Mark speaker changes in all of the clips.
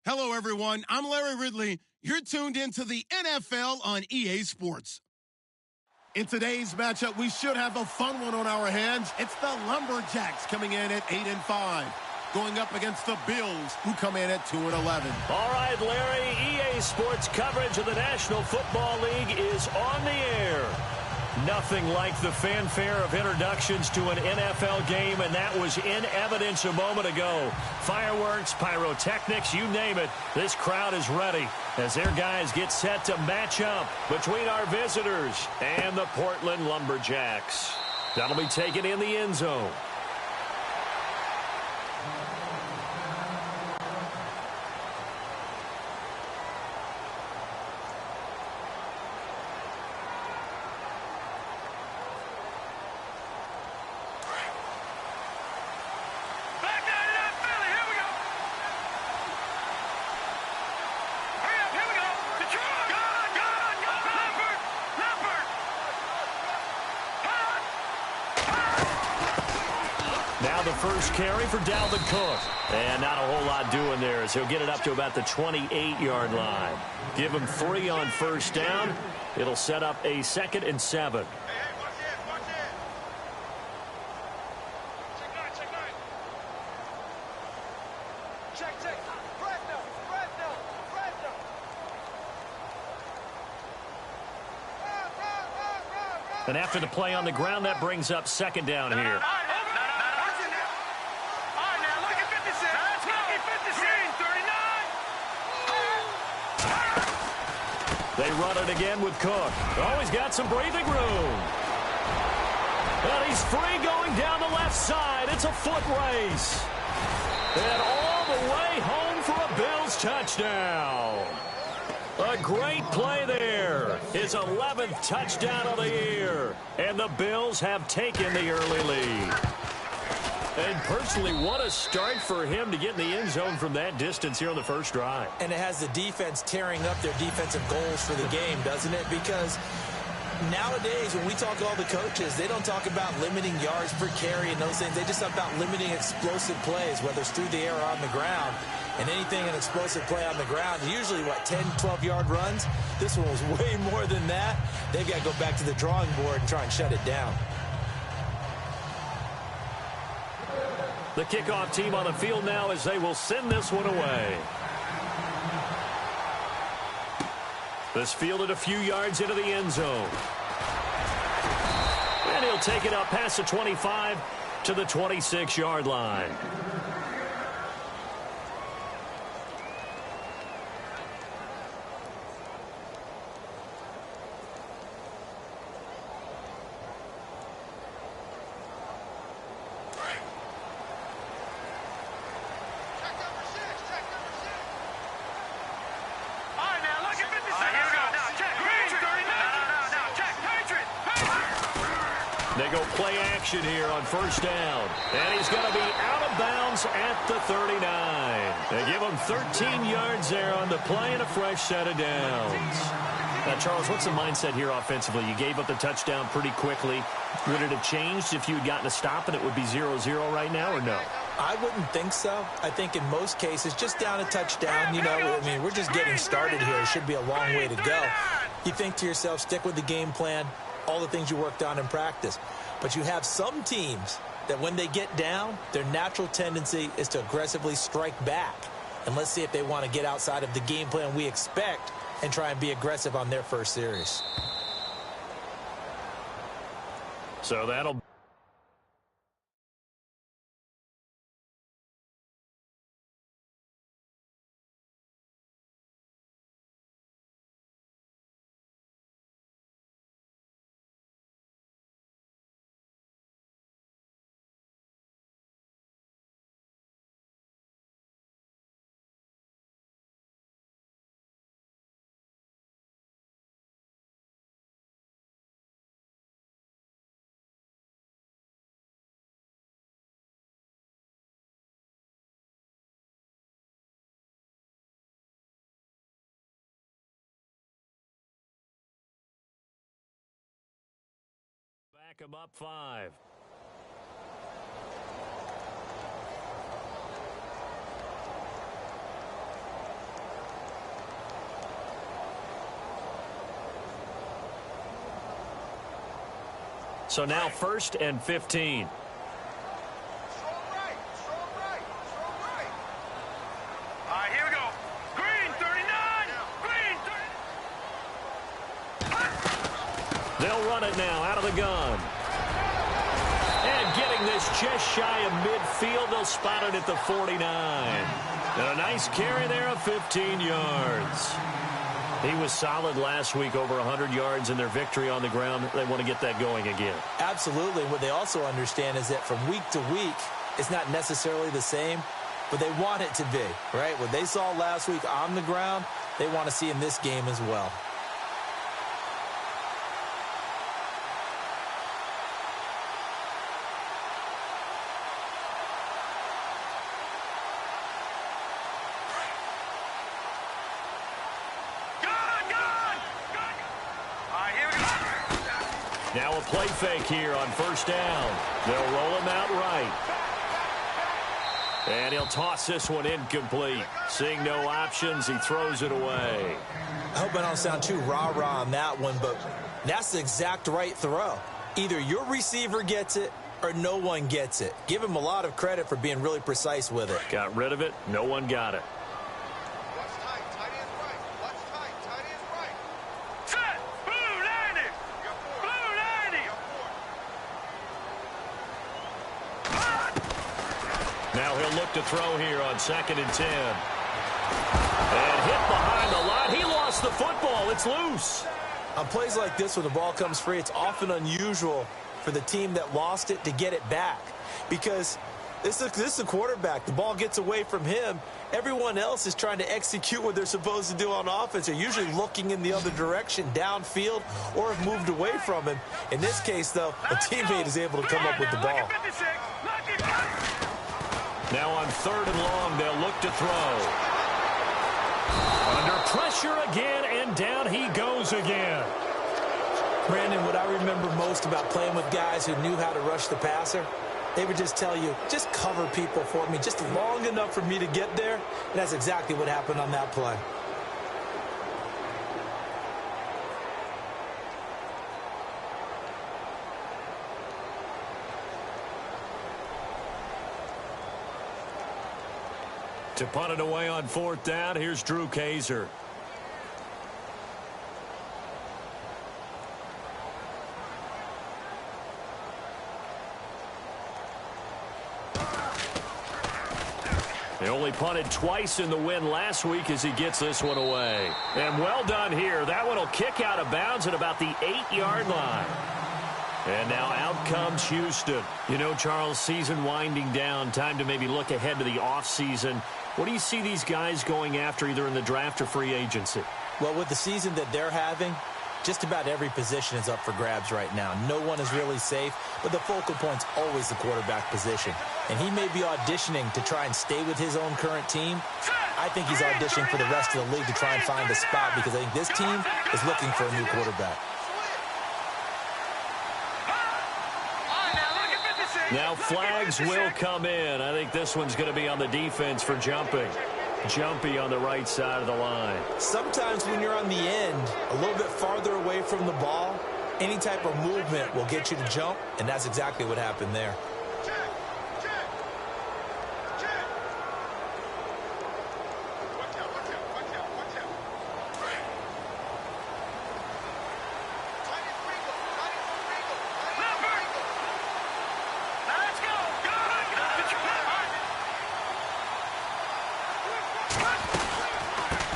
Speaker 1: Hello, everyone. I'm Larry Ridley. You're tuned into the NFL on EA Sports. In today's matchup, we should have a fun one on our hands. It's the Lumberjacks coming in at 8-5, going up against the Bills, who come in at 2-11.
Speaker 2: All right, Larry, EA Sports coverage of the National Football League is on the air. Nothing like the fanfare of introductions to an NFL game, and that was in evidence a moment ago. Fireworks, pyrotechnics, you name it. This crowd is ready as their guys get set to match up between our visitors and the Portland Lumberjacks. That'll be taken in the end zone. Now the first carry for Dalvin Cook. And not a whole lot doing there as he'll get it up to about the 28-yard line. Give him 3 on first down. It'll set up a 2nd and 7. And after the play on the ground, that brings up 2nd down here. They run it again with Cook. Oh, he's got some breathing room. And he's free going down the left side. It's a foot race. And all the way home for a Bills touchdown. A great play there. His 11th touchdown of the year. And the Bills have taken the early lead. And personally, what a start for him to get in the end zone from that distance here on the first drive.
Speaker 3: And it has the defense tearing up their defensive goals for the game, doesn't it? Because nowadays, when we talk to all the coaches, they don't talk about limiting yards per carry and those things. They just talk about limiting explosive plays, whether it's through the air or on the ground. And anything an explosive play on the ground, usually, 10, 12-yard runs? This one was way more than that. They've got to go back to the drawing board and try and shut it down.
Speaker 2: The kickoff team on the field now as they will send this one away. This fielded a few yards into the end zone. And he'll take it up past the 25 to the 26-yard line. They go play action here on first down. And he's going to be out of bounds at the 39. They give him 13 yards there on the play and a fresh set of downs. Now, Charles, what's the mindset here offensively? You gave up the touchdown pretty quickly. Would it have changed if you had gotten a stop and it would be 0-0 right now or no?
Speaker 3: I wouldn't think so. I think in most cases, just down a touchdown, we're just getting started here. It should be a long way to go. You think to yourself, stick with the game plan, all the things you worked on in practice. But you have some teams that when they get down, their natural tendency is to aggressively strike back. And let's see if they want to get outside of the game plan we expect and try and be aggressive on their first series.
Speaker 2: So that'll... Back them up 5. So now 1st and 15. They'll run it now out of the gun. And getting this just shy of midfield, they'll spot it at the 49. And a nice carry there of 15 yards. He was solid last week, over 100 yards in their victory on the ground. They want to get that going again.
Speaker 3: Absolutely. What they also understand is that from week to week, it's not necessarily the same, but they want it to be, right? What they saw last week on the ground, they want to see in this game as well.
Speaker 2: Now a play fake here on 1st down. They'll roll him out right. And he'll toss this one incomplete. Seeing no options, he throws it away.
Speaker 3: I hope I don't sound too rah-rah on that one, but that's the exact right throw. Either your receiver gets it or no one gets it. Give him a lot of credit for being really precise with it.
Speaker 2: Got rid of it. No one got it. Now he'll look to throw here on 2nd and 10. And hit behind the line. He lost the football. It's loose.
Speaker 3: On plays like this, when the ball comes free, it's often unusual for the team that lost it to get it back. Because this is a quarterback. The ball gets away from him. Everyone else is trying to execute what they're supposed to do on offense. They're usually looking in the other direction, downfield, or have moved away from him. In this case, though, a teammate is able to come up with the ball.
Speaker 2: Now on 3rd and long, they'll look to throw. Under pressure again, and down he goes again.
Speaker 3: Brandon, what I remember most about playing with guys who knew how to rush the passer, they would just tell you, just cover people for me, just long enough for me to get there. And that's exactly what happened on that play.
Speaker 2: To punt it away on 4th down, here's Drew Kaiser. They only punted twice in the win last week as he gets this one away. And well done here. That one will kick out of bounds at about the 8-yard line. And now out comes Houston. You know, Charles, season winding down. Time to maybe look ahead to the offseason. What do you see these guys going after either in the draft or free agency?
Speaker 3: Well, with the season that they're having, just about every position is up for grabs right now. No one is really safe, but the focal point's always the quarterback position. And he may be auditioning to try and stay with his own current team. I think he's auditioning for the rest of the league to try and find a spot because I think this team is looking for a new quarterback.
Speaker 2: Now flags will come in. I think this one's going to be on the defense for jumping. Jumpy on the right side of the line.
Speaker 3: Sometimes when you're on the end, a little bit farther away from the ball, any type of movement will get you to jump, and that's exactly what happened there.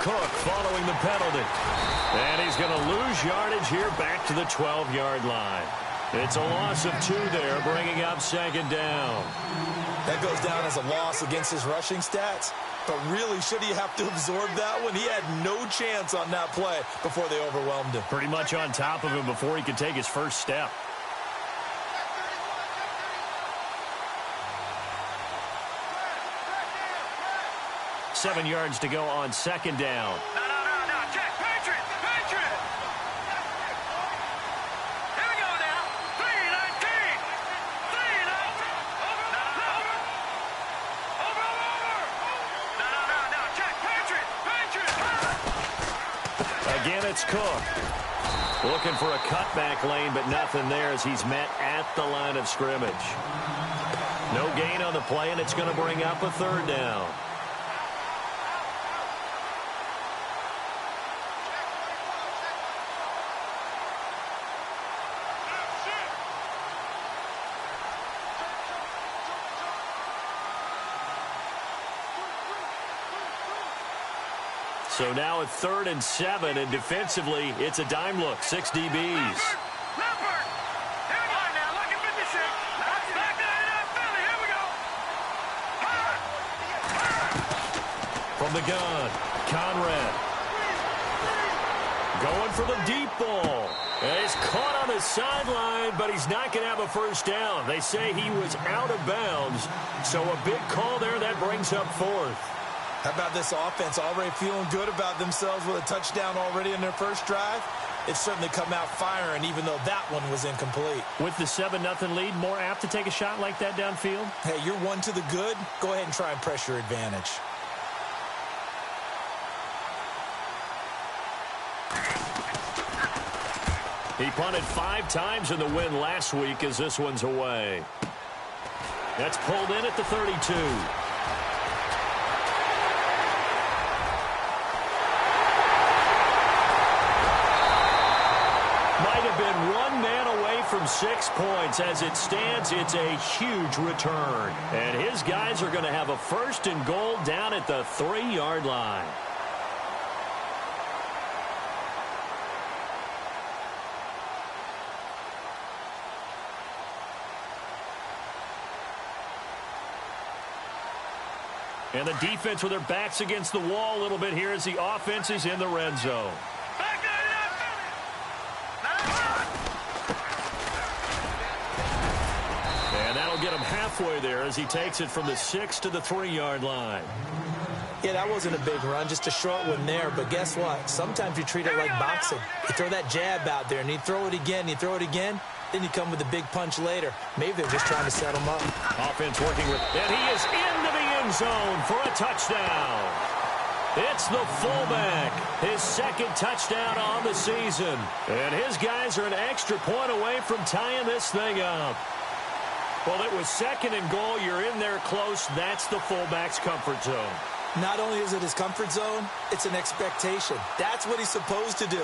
Speaker 2: Cook following the penalty. And he's going to lose yardage here back to the 12-yard line. It's a loss of 2 there, bringing up 2nd down.
Speaker 3: That goes down as a loss against his rushing stats. But really, should he have to absorb that one? He had no chance on that play before they overwhelmed him.
Speaker 2: Pretty much on top of him before he could take his first step. Seven yards to go on 2nd down.
Speaker 4: No, Jack, Patriot. Here we go now. 3-19. Over. No, Jack, Patriot.
Speaker 2: Again, it's Cook. Looking for a cutback lane, but nothing there as he's met at the line of scrimmage. No gain on the play, and it's going to bring up a third down. So now it's 3rd and 7, and defensively, it's a dime look. 6 DBs.
Speaker 4: Leopard! Here we go now, look at 56. Back to Philly, here we go.
Speaker 2: From the gun, Conrad. Going for the deep ball. And he's caught on the sideline, but he's not going to have a first down. They say he was out of bounds, so a big call there that brings up 4th.
Speaker 3: How about this offense already feeling good about themselves with a touchdown already in their first drive? It's certainly come out firing, even though that one was incomplete.
Speaker 2: With the 7-0 lead, more apt to take a shot like that downfield?
Speaker 3: Hey, you're one to the good. Go ahead and try and press your advantage.
Speaker 2: He punted 5 times in the win last week as this one's away. That's pulled in at the 32. Might have been one man away from 6 points. As it stands, it's a huge return. And his guys are going to have a 1st and goal down at the 3-yard line. And the defense with their backs against the wall a little bit here as the offense is in the red zone.
Speaker 4: Back to
Speaker 2: And that'll get him halfway there as he takes it from the 6 to the 3-yard line.
Speaker 3: Yeah, that wasn't a big run, just a short one there. But guess what? Sometimes you treat it like boxing. You throw that jab out there, and you throw it again, then you come with a big punch later. Maybe they're just trying to set him up.
Speaker 2: Offense working with, and he is into the end zone for a touchdown. It's the fullback, his 2nd touchdown on the season. And his guys are an extra point away from tying this thing up. Well, it was 2nd and goal. You're in there close. That's the fullback's comfort zone.
Speaker 3: Not only is it his comfort zone, it's an expectation. That's what he's supposed to do.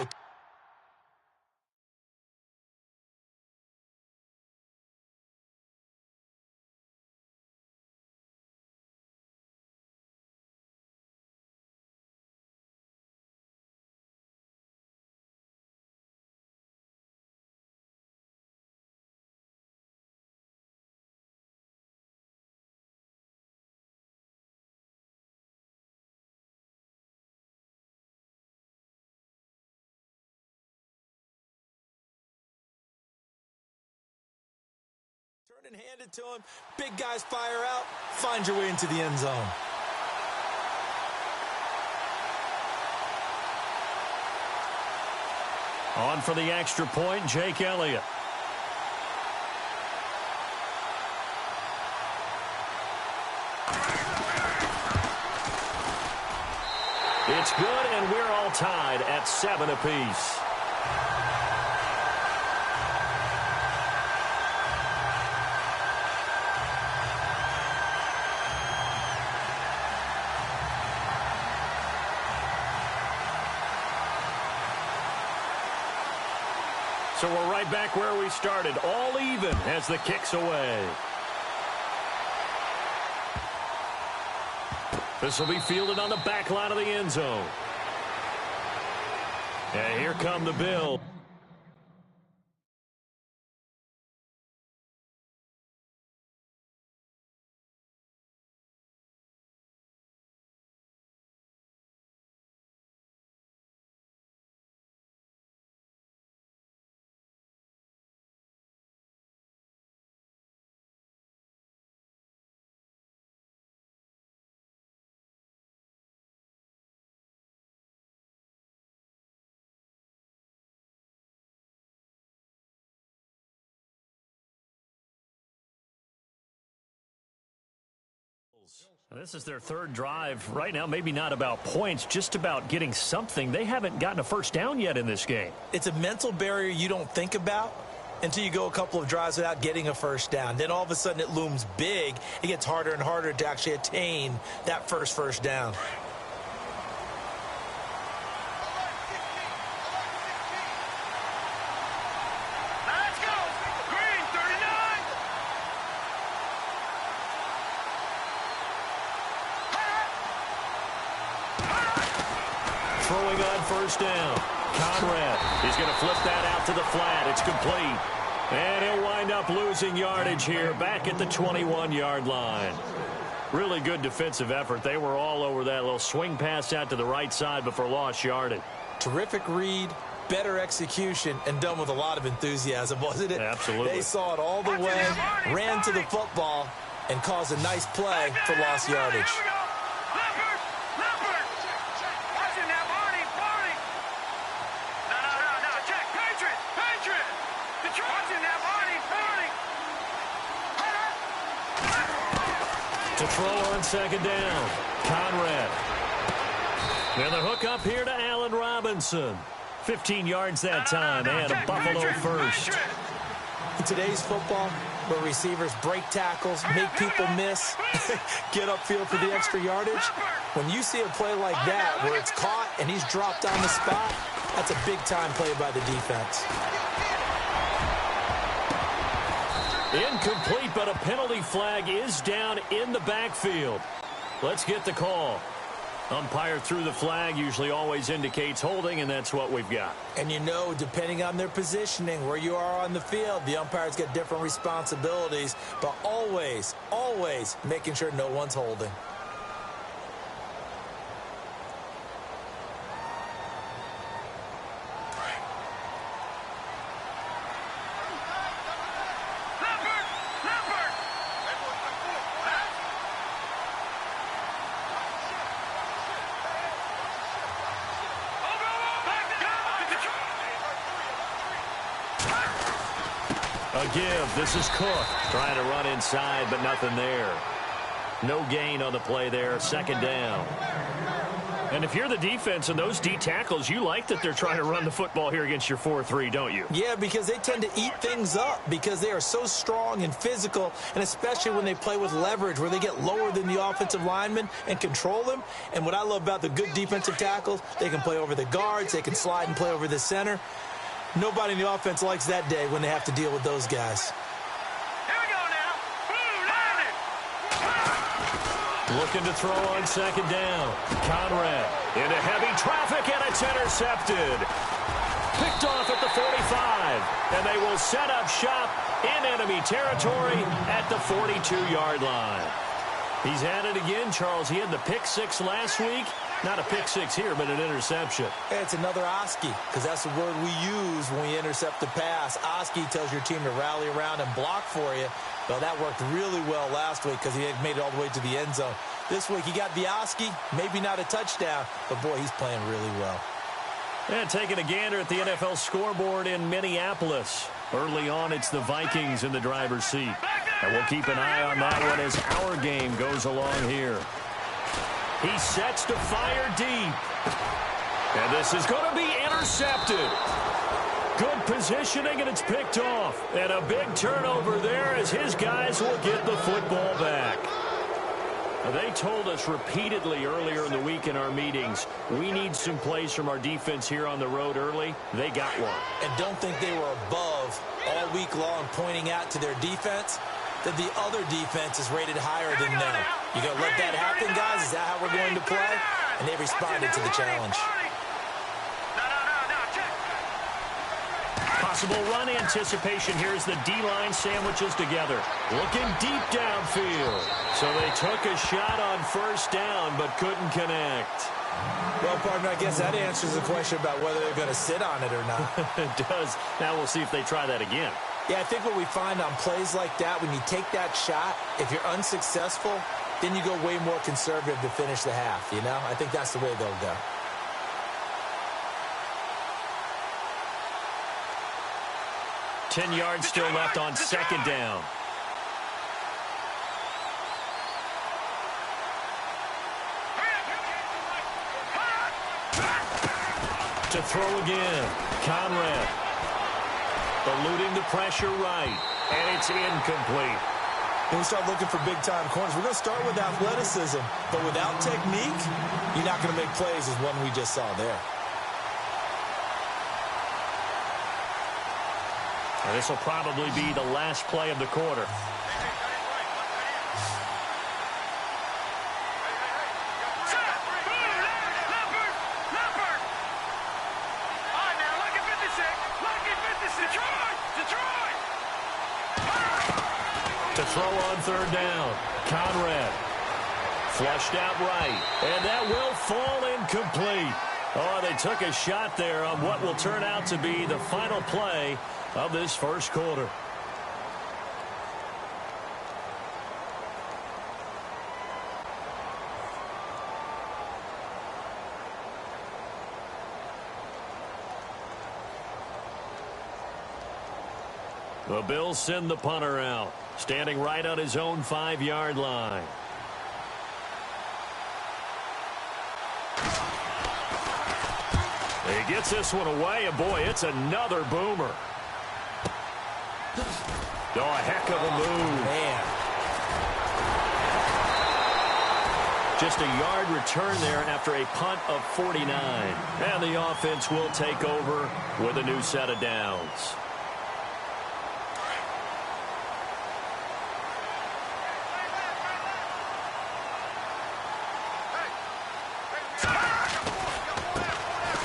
Speaker 3: Turn and hand it to him. Big guys fire out. Find your way into the end zone.
Speaker 2: On for the extra point, Jake Elliott. It's good, and we're all tied at 7 apiece. So we're right back where we started, all even as the kick's away. This will be fielded on the back line of the end zone. And here come the Bills. This is their third drive right now. Maybe not about points, just about getting something. They haven't gotten a first down yet in this game.
Speaker 3: It's a mental barrier you don't think about until you go a couple of drives without getting a first down. Then all of a sudden it looms big. It gets harder and harder to actually attain that first down.
Speaker 4: Let's go. Green, 39.
Speaker 2: Throwing on first down. Conrad is going to flip that out to the flat. It's complete. And he'll wind up losing yardage here back at the 21-yard line. Really good defensive effort. They were all over that little swing pass out to the right side before lost yardage.
Speaker 3: Terrific read, better execution, and done with a lot of enthusiasm, wasn't it?
Speaker 2: Absolutely.
Speaker 3: They saw it all the way, ran to the football, and caused a nice play for lost yardage.
Speaker 4: Here we go. Leopard. Watching that, Barney. No. Check. Patriot. Detroit. Watching that, Barney.
Speaker 2: To throw on second down. Conrad. And the hook up here to Allen Robinson. 15 yards that time and a Buffalo first.
Speaker 3: In today's football, where receivers break tackles, make people miss, get upfield for the extra yardage, when you see a play like that where it's caught and he's dropped on the spot, that's a big-time play by the defense.
Speaker 2: Incomplete, but a penalty flag is down in the backfield. Let's get the call. Umpire threw the flag, usually always indicates holding, and that's what we've got.
Speaker 3: And you know, depending on their positioning, where you are on the field, the umpires get different responsibilities, but always making sure no one's holding.
Speaker 2: A give. This is Cook trying to run inside, but nothing there. No gain on the play there. Second down. And if you're the defense and those D tackles, you like that they're trying to run the football here against your 4-3, don't you?
Speaker 3: Yeah, because they tend to eat things up because they are so strong and physical, and especially when they play with leverage where they get lower than the offensive linemen and control them. And what I love about the good defensive tackles, they can play over the guards, they can slide and play over the center. Nobody in the offense likes that day when they have to deal with those guys.
Speaker 4: Here we go now.
Speaker 2: Looking to throw on second down. Conrad into heavy traffic, and it's intercepted. Picked off at the 45, and they will set up shop in enemy territory at the 42-yard line. He's at it again, Charles. He had the pick six last week. Not a pick six here, but an interception.
Speaker 3: It's another Oski, because that's the word we use when we intercept the pass. Oski tells your team to rally around and block for you. Well, that worked really well last week because he had made it all the way to the end zone. This week, he got the Oski, maybe not a touchdown, but, boy, he's playing really well.
Speaker 2: And taking a gander at the NFL scoreboard in Minneapolis. Early on, it's the Vikings in the driver's seat. And we'll keep an eye on that one as our game goes along here. He sets to fire deep. And this is going to be intercepted. Good positioning, and it's picked off. And a big turnover there as his guys will get the football back. They told us repeatedly earlier in the week in our meetings, we need some plays from our defense here on the road early. They got one.
Speaker 3: And don't think they were above all week long pointing out to their defense that the other defense is rated higher than them. You going to let that happen, guys? Is that how we're going to play? And they responded to the challenge.
Speaker 2: Possible run anticipation here as the D-line sandwiches together. Looking deep downfield. So they took a shot on first down but couldn't connect.
Speaker 3: Well, partner, I guess that answers the question about whether they're going to sit on it or not.
Speaker 2: It does. Now we'll see if they try that again.
Speaker 3: Yeah, I think what we find on plays like that, when you take that shot, if you're unsuccessful, then you go way more conservative to finish the half, you know? I think that's the way they'll go.
Speaker 2: Ten yards still left on second down. To throw again. Conrad. Eluding the pressure right. And it's incomplete.
Speaker 3: When we start looking for big-time corners, we're going to start with athleticism. But without technique, you're not going to make plays as one we just saw there.
Speaker 2: And this will probably be the last play of the quarter. To throw on third down. Conrad. Flushed out right. And that will fall incomplete. Oh, they took a shot there on what will turn out to be the final play of this first quarter. The Bills send the punter out, standing right on his own 5-yard line. He gets this one away, and boy, it's another boomer. Oh, a heck of a move.
Speaker 3: Man.
Speaker 2: Just a yard return there after a punt of 49. And the offense will take over with a new set of downs.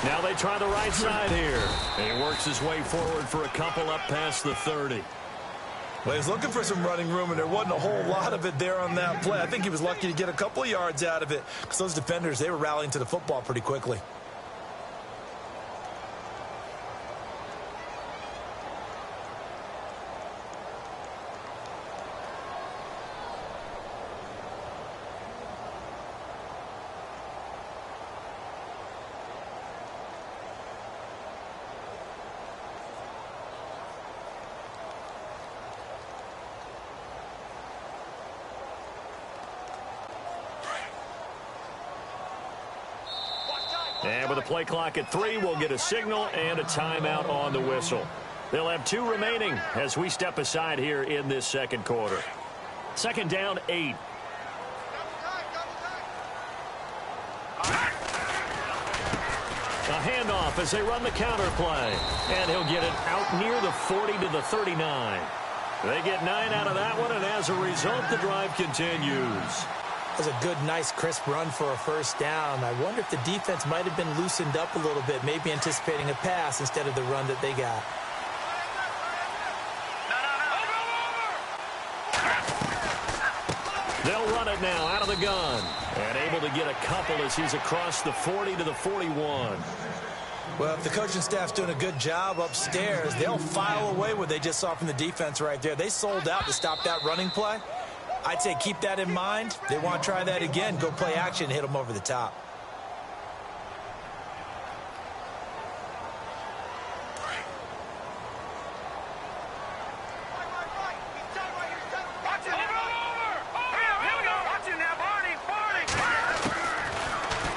Speaker 2: Now they try the right side here. And he works his way forward for a couple up past the 30.
Speaker 3: Well, he was looking for some running room, and there wasn't a whole lot of it there on that play. I think he was lucky to get a couple of yards out of it because those defenders, they were rallying to the football pretty quickly.
Speaker 2: And with the play clock at 3, we'll get a signal and a timeout on the whistle. They'll have 2 remaining as we step aside here in this second quarter. Second down, 8. A handoff as they run the counter play. And he'll get it out near the 40 to the 39. They get 9 out of that one, and as a result, the drive continues.
Speaker 3: That was a good, nice, crisp run for a first down. I wonder if the defense might have been loosened up a little bit, maybe anticipating a pass instead of the run that they got.
Speaker 2: They'll run it now out of the gun. And able to get a couple as he's across the 40 to the 41.
Speaker 3: Well, if the coaching staff's doing a good job upstairs, they'll file away what they just saw from the defense right there. They sold out to stop that running play. I'd say keep that in mind. They want to try that again. Go play action and hit them over the top.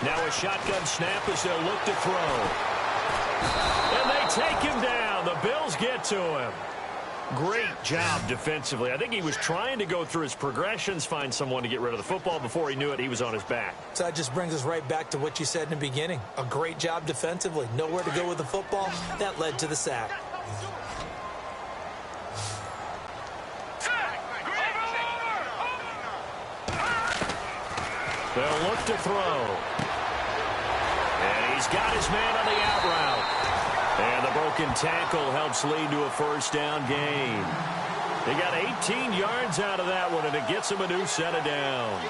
Speaker 2: Now a shotgun snap as they'll look to throw. And they take him down. The Bills get to him. Great job defensively. I think he was trying to go through his progressions, find someone to get rid of the football. Before he knew it, he was on his back.
Speaker 3: So that just brings us right back to what you said in the beginning. A great job defensively. Nowhere to go with the football. That led to the sack.
Speaker 2: They'll look to throw. And he's got his man on the out route. And the broken tackle helps lead to a first down gain. They got 18 yards out of that one, and it gets them a new set of downs.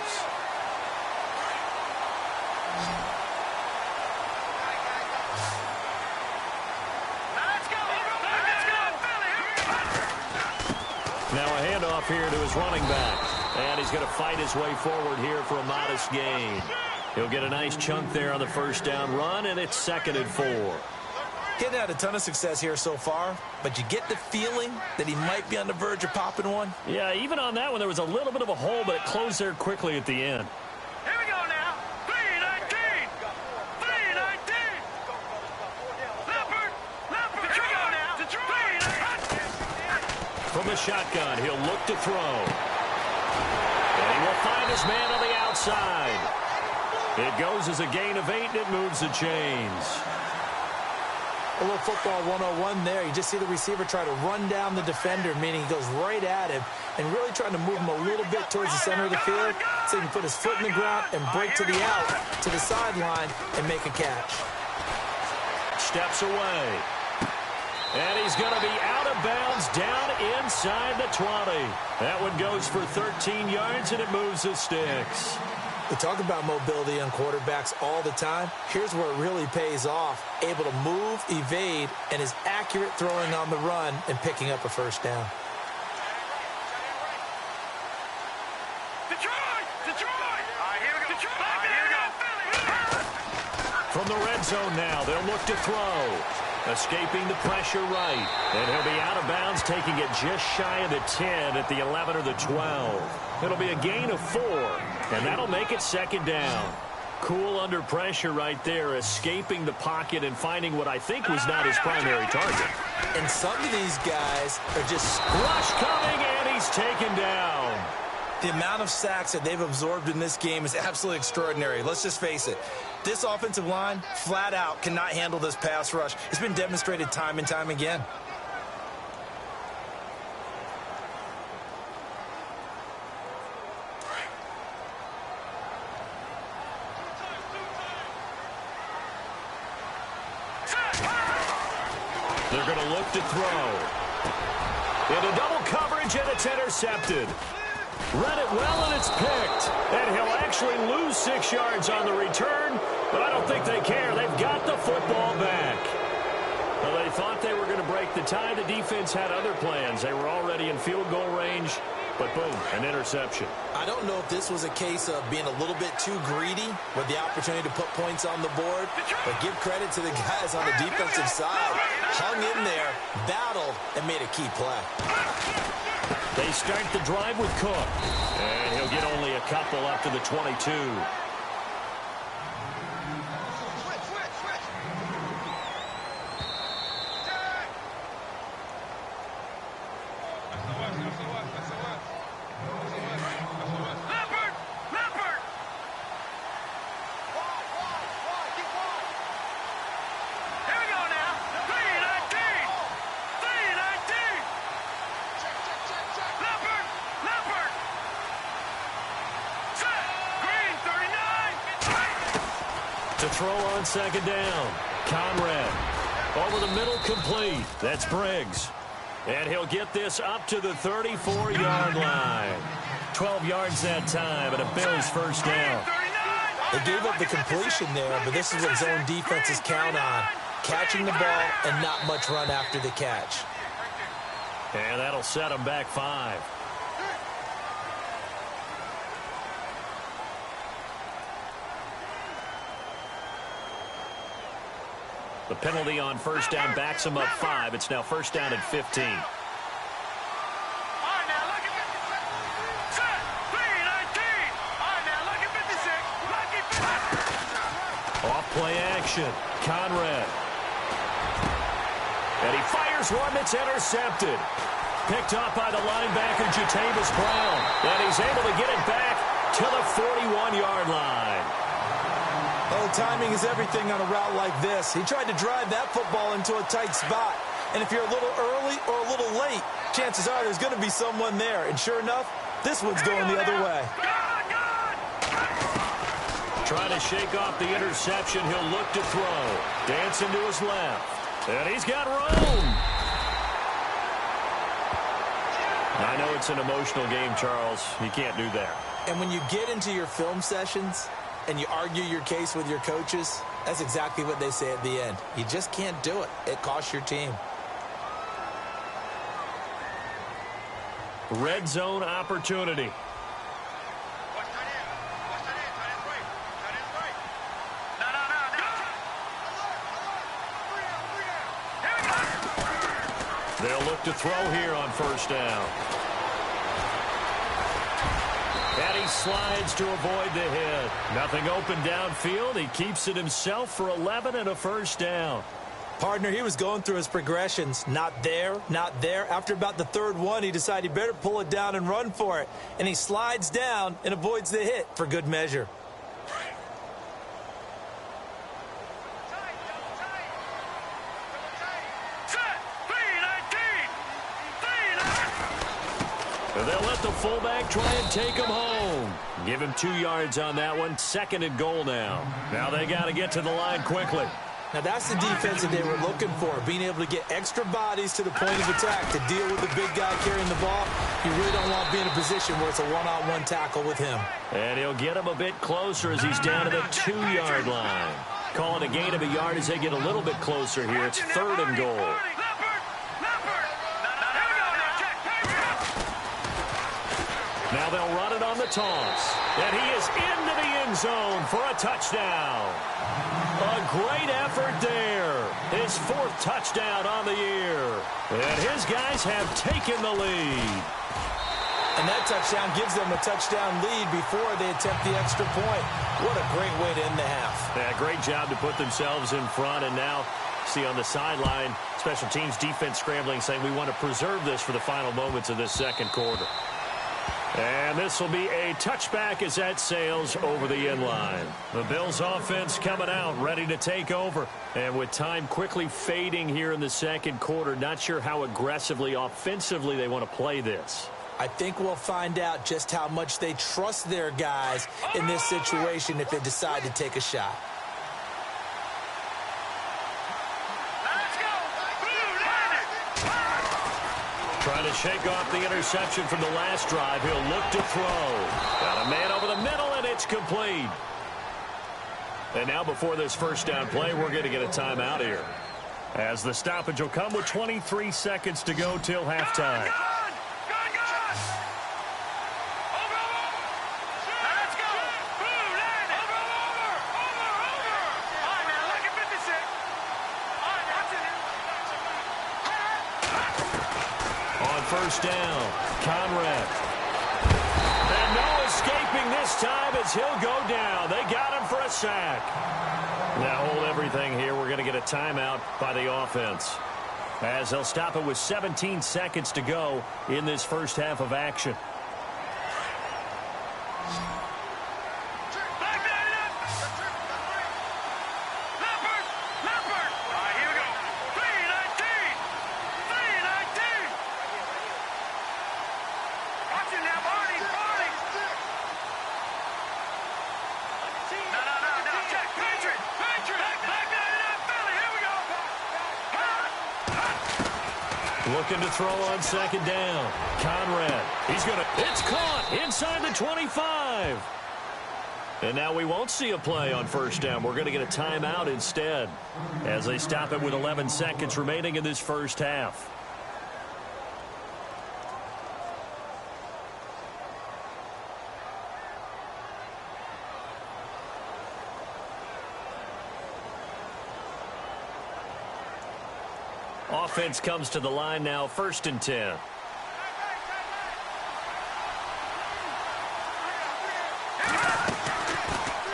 Speaker 2: Now a handoff here to his running back. And he's going to fight his way forward here for a modest gain. He'll get a nice chunk there on the first down run, and it's 2nd and 4.
Speaker 3: Getting had a ton of success here so far, but you get the feeling that he might be on the verge of popping one.
Speaker 2: Yeah, even on that one, there was a little bit of a hole, but it closed there quickly at the end.
Speaker 4: Here we go now. 3-19. 3-19.
Speaker 2: the shotgun. He'll look to throw. And he will find his man on the outside. It goes as a gain of 8, and it moves the chains.
Speaker 3: A little football 101 there. You just see the receiver try to run down the defender, meaning he goes right at him and really trying to move him a little bit towards the center of the field so he can put his foot in the ground and break to the out, to the sideline, and make a catch.
Speaker 2: Steps away. And he's going to be out of bounds down inside the 20. That one goes for 13 yards, and it moves the sticks.
Speaker 3: We talk about mobility on quarterbacks all the time. Here's where it really pays off. Able to move, evade, and is accurate throwing on the run and picking up a first down.
Speaker 2: From the red zone now, they'll look to throw. Escaping the pressure right. And he'll be out of bounds, taking it just shy of the 10 at the 11 or the 12. It'll be a gain of 4, and that'll make it second down. Cool under pressure right there, escaping the pocket and finding what I think was not his primary target.
Speaker 3: And some of these guys are just...
Speaker 2: Rush coming, and he's taken down.
Speaker 3: The amount of sacks that they've absorbed in this game is absolutely extraordinary. Let's just face it. This offensive line, flat out, cannot handle this pass rush. It's been demonstrated time and time again.
Speaker 2: They're going to look to throw. Into double coverage, and it's intercepted. Read it well, and it's picked. And he'll actually lose 6 yards on the return, but I don't think they care. They've got the football back. Well, they thought they were going to break the tie. The defense had other plans. They were already in field goal range, but boom, an interception.
Speaker 3: I don't know if this was a case of being a little bit too greedy with the opportunity to put points on the board, but give credit to the guys on the defensive side. Hung in there, battled, and made a key play.
Speaker 2: They start the drive with Cook, and he'll get only a couple up to the 22. To throw on second down. Conrad over the middle, complete. That's Briggs. And he'll get this up to the 34-yard line. 12 yards that time, and a Bills first down.
Speaker 3: They gave up the completion there, but this is what zone defenses count on. Catching the ball and not much run after the catch.
Speaker 2: And that'll set them back 5. The penalty on first down backs them up 5. It's now first down at 15. Off play action. Conrad. And he fires one that's intercepted. Picked up by the linebacker, Jatavis Brown. And he's able to get it back to the 41-yard line.
Speaker 3: Oh, timing is everything on a route like this. He tried to drive that football into a tight spot. And if you're a little early or a little late, chances are there's going to be someone there. And sure enough, this one's going the other way.
Speaker 2: Trying to shake off the interception. He'll look to throw. Dancing to his left. And he's got room. I know it's an emotional game, Charles. You can't do that.
Speaker 3: And when you get into your film sessions and you argue your case with your coaches, that's exactly what they say at the end. You just can't do it. It costs your team.
Speaker 2: Red zone opportunity. They'll look to throw here on first down. And he slides to avoid the hit. Nothing open downfield. He keeps it himself for 11 and a first down.
Speaker 3: Partner, he was going through his progressions. Not there, not there. After about the third one, he decided he better pull it down and run for it. And he slides down and avoids the hit for good measure.
Speaker 2: They'll let the fullback try and take him home. Give him 2 yards on that one. 2nd and goal now. Now they got to get to the line quickly.
Speaker 3: Now that's the defense that they were looking for, being able to get extra bodies to the point of attack to deal with the big guy carrying the ball. You really don't want to be in a position where it's a one-on-one tackle with him.
Speaker 2: And he'll get him a bit closer as he's down to the 2-yard line. Call it a gain of a yard as they get a little bit closer here. It's 3rd and goal. Now they'll run it on the toss. And he is into the end zone for a touchdown. A great effort there. His 4th touchdown on the year. And his guys have taken the lead.
Speaker 3: And that touchdown gives them a touchdown lead before they attempt the extra point. What a great way to end the half.
Speaker 2: Yeah, great job to put themselves in front. And now, see on the sideline, special teams defense scrambling, saying we want to preserve this for the final moments of this 2nd quarter. And this will be a touchback as that sails over the end line. The Bills offense coming out, ready to take over. And with time quickly fading here in the 2nd quarter, not sure how aggressively, offensively they want to play this.
Speaker 3: I think we'll find out just how much they trust their guys in this situation if they decide to take a shot.
Speaker 2: Trying to shake off the interception from the last drive. He'll look to throw. Got a man over the middle, and it's complete. And now before this first down play, we're going to get a timeout here, as the stoppage will come with 23 seconds to go till halftime. First down, Conrad. And no escaping this time as he'll go down. They got him for a sack. Now hold everything here. We're going to get a timeout by the offense, as they'll stop it with 17 seconds to go in this first half of action. Looking to throw on 2nd down. Conrad. It's caught inside the 25. And now we won't see a play on first down. We're going to get a timeout instead, as they stop it with 11 seconds remaining in this first half. Offense comes to the line now, 1st and 10.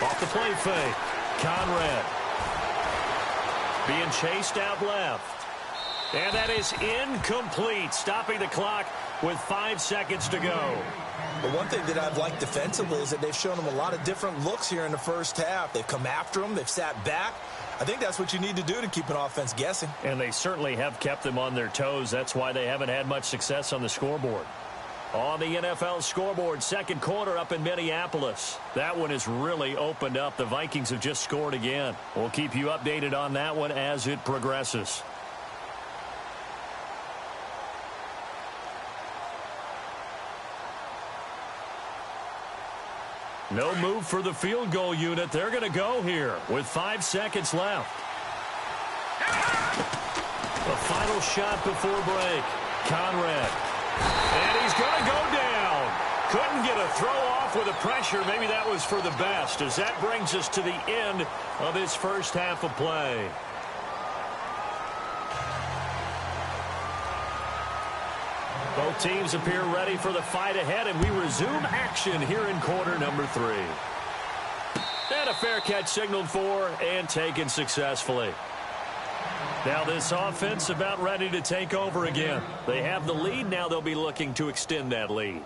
Speaker 2: Off the play fake. Conrad. Being chased out left. And that is incomplete, stopping the clock with 5 seconds to go.
Speaker 3: The one thing that I've liked defensively is that they've shown them a lot of different looks here in the first half. They've come after them. They've sat back. I think that's what you need to do to keep an offense guessing.
Speaker 2: And they certainly have kept them on their toes. That's why they haven't had much success on the scoreboard. On the NFL scoreboard, 2nd quarter up in Minneapolis. That one has really opened up. The Vikings have just scored again. We'll keep you updated on that one as it progresses. No move for the field goal unit. They're going to go here with 5 seconds left. The final shot before break. Conrad. And he's going to go down. Couldn't get a throw off with the pressure. Maybe that was for the best, as that brings us to the end of this first half of play. Both teams appear ready for the fight ahead, and we resume action here in quarter number 3. And a fair catch signaled for and taken successfully. Now this offense about ready to take over again. They have the lead. Now they'll be looking to extend that lead.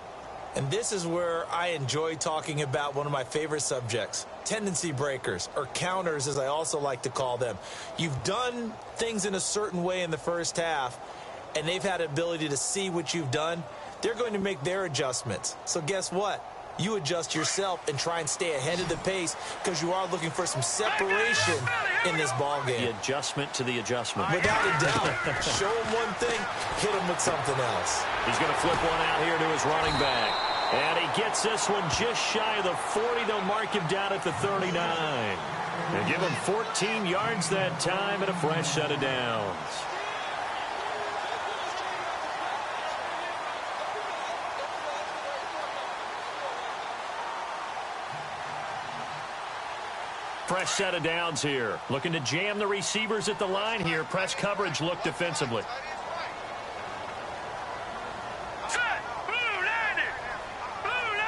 Speaker 3: And this is where I enjoy talking about one of my favorite subjects, tendency breakers, or counters as I also like to call them. You've done things in a certain way in the first half, and they've had the ability to see what you've done. They're going to make their adjustments. So guess what? You adjust yourself and try and stay ahead of the pace because you are looking for some separation in this ball game.
Speaker 2: The adjustment to the adjustment.
Speaker 3: Without a doubt. Show him one thing, hit him with something else.
Speaker 2: He's going to flip one out here to his running back. And he gets this one just shy of the 40. They'll mark him down at the 39. And give him 14 yards that time and a fresh set of downs. Fresh set of downs here. Looking to jam the receivers at the line here. Press coverage look defensively.
Speaker 4: Set. Blue 90. Blue 90.